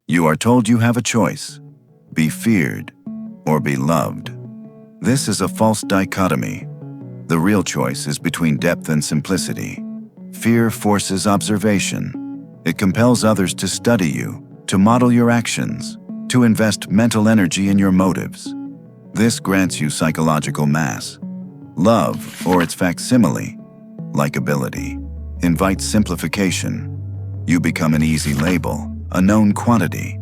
You are told you have a choice: be feared or be loved. This is a false dichotomy. The real choice is between depth and simplicity. Fear forces observation. It compels others to study you, to model your actions, to invest mental energy in your motives. This grants you psychological mass. Love, or its facsimile, likability, invites simplification. You become an easy label, a known quantity,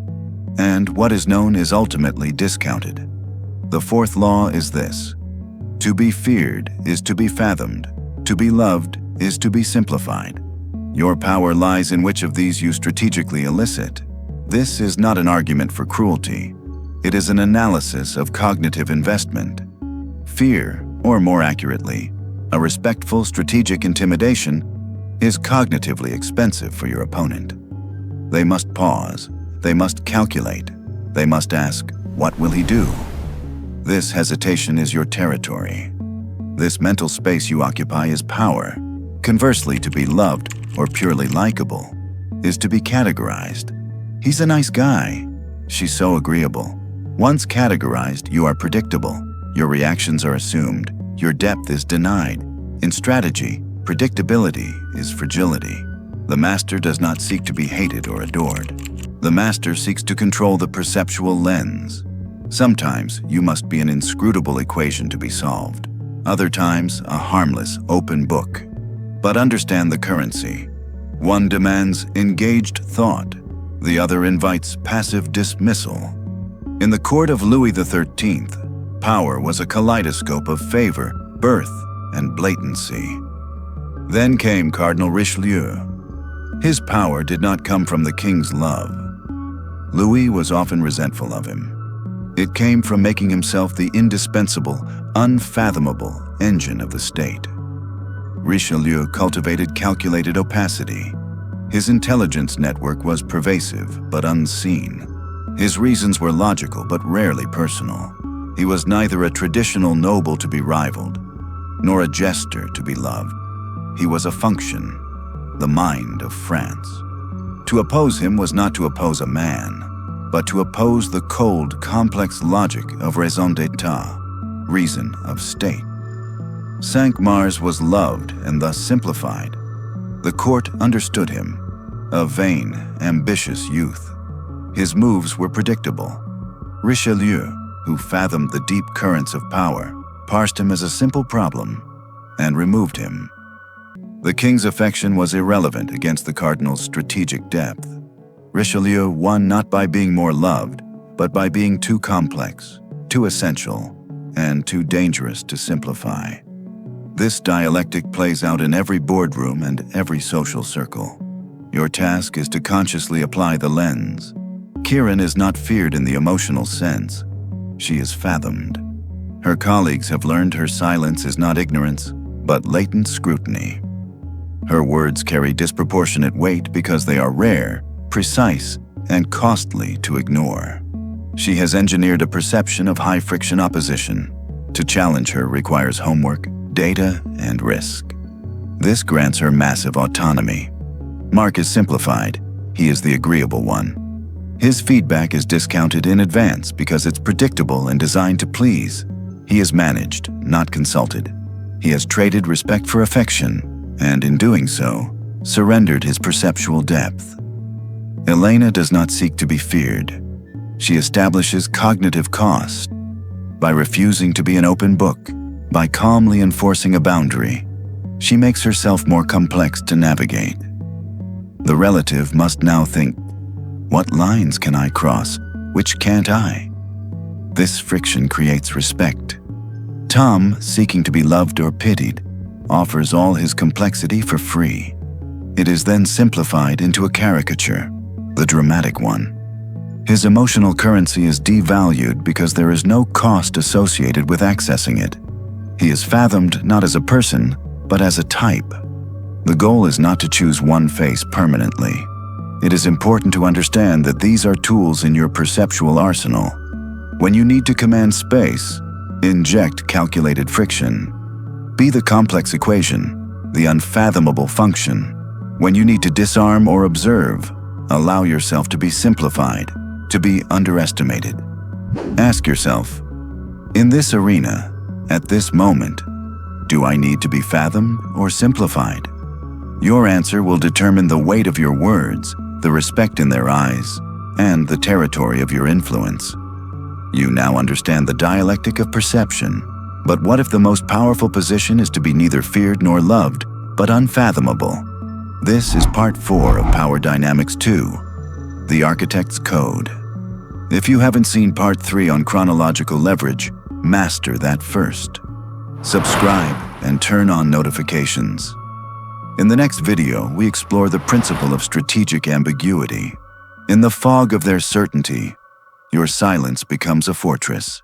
and what is known is ultimately discounted. The fourth law is this: to be feared is to be fathomed, to be loved is to be simplified. Your power lies in which of these you strategically elicit. This is not an argument for cruelty. It is an analysis of cognitive investment. Fear, or more accurately, a respectful strategic intimidation, is cognitively expensive for your opponent. They must pause, they must calculate, they must ask, what will he do? This hesitation is your territory. This mental space you occupy is power. Conversely, to be loved, or purely likable, is to be categorized. He's a nice guy. She's so agreeable. Once categorized, you are predictable. Your reactions are assumed. Your depth is denied. In strategy, predictability is fragility. The master does not seek to be hated or adored. The master seeks to control the perceptual lens. Sometimes you must be an inscrutable equation to be solved. Other times, a harmless, open book. But understand the currency. One demands engaged thought. The other invites passive dismissal. In the court of Louis XIII, power was a kaleidoscope of favor, birth, and blatancy. Then came Cardinal Richelieu. His power did not come from the king's love. Louis was often resentful of him. It came from making himself the indispensable, unfathomable engine of the state. Richelieu cultivated calculated opacity. His intelligence network was pervasive but unseen. His reasons were logical but rarely personal. He was neither a traditional noble to be rivaled, nor a jester to be loved. He was a function, the mind of France. To oppose him was not to oppose a man, but to oppose the cold, complex logic of raison d'etat, reason of state. Cinq-Mars was loved and thus simplified. The court understood him, a vain, ambitious youth. His moves were predictable. Richelieu, who fathomed the deep currents of power, parsed him as a simple problem and removed him. The king's affection was irrelevant against the cardinal's strategic depth. Richelieu won not by being more loved, but by being too complex, too essential, and too dangerous to simplify. This dialectic plays out in every boardroom and every social circle. Your task is to consciously apply the lens. Kiran is not feared in the emotional sense. She is fathomed. Her colleagues have learned her silence is not ignorance, but latent scrutiny. Her words carry disproportionate weight because they are rare, precise, and costly to ignore. She has engineered a perception of high-friction opposition. To challenge her requires homework, data, and risk. This grants her massive autonomy. Mark is simplified. He is the agreeable one. His feedback is discounted in advance because it's predictable and designed to please. He is managed, not consulted. He has traded respect for affection, and in doing so, surrendered his perceptual depth. Elena does not seek to be feared. She establishes cognitive cost. By refusing to be an open book, by calmly enforcing a boundary, she makes herself more complex to navigate. The relative must now think, what lines can I cross? Which can't I? This friction creates respect. Tom, seeking to be loved or pitied, offers all his complexity for free. It is then simplified into a caricature, the dramatic one. His emotional currency is devalued because there is no cost associated with accessing it. He is fathomed not as a person, but as a type. The goal is not to choose one face permanently. It is important to understand that these are tools in your perceptual arsenal. When you need to command space, inject calculated friction. Be the complex equation, the unfathomable function. When you need to disarm or observe, Allow yourself to be simplified, to be underestimated. Ask yourself, in this arena, at this moment, do I need to be fathomed or simplified? Your answer will determine the weight of your words, the respect in their eyes, and the territory of your influence. You now understand the dialectic of perception. But what if the most powerful position is to be neither feared nor loved, but unfathomable? This is part 4 of Power Dynamics 2, The Architect's Code. If you haven't seen part 3 on chronological leverage, master that first. Subscribe and turn on notifications. In the next video, we explore the principle of strategic ambiguity. In the fog of their certainty, your silence becomes a fortress.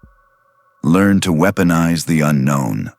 Learn to weaponize the unknown.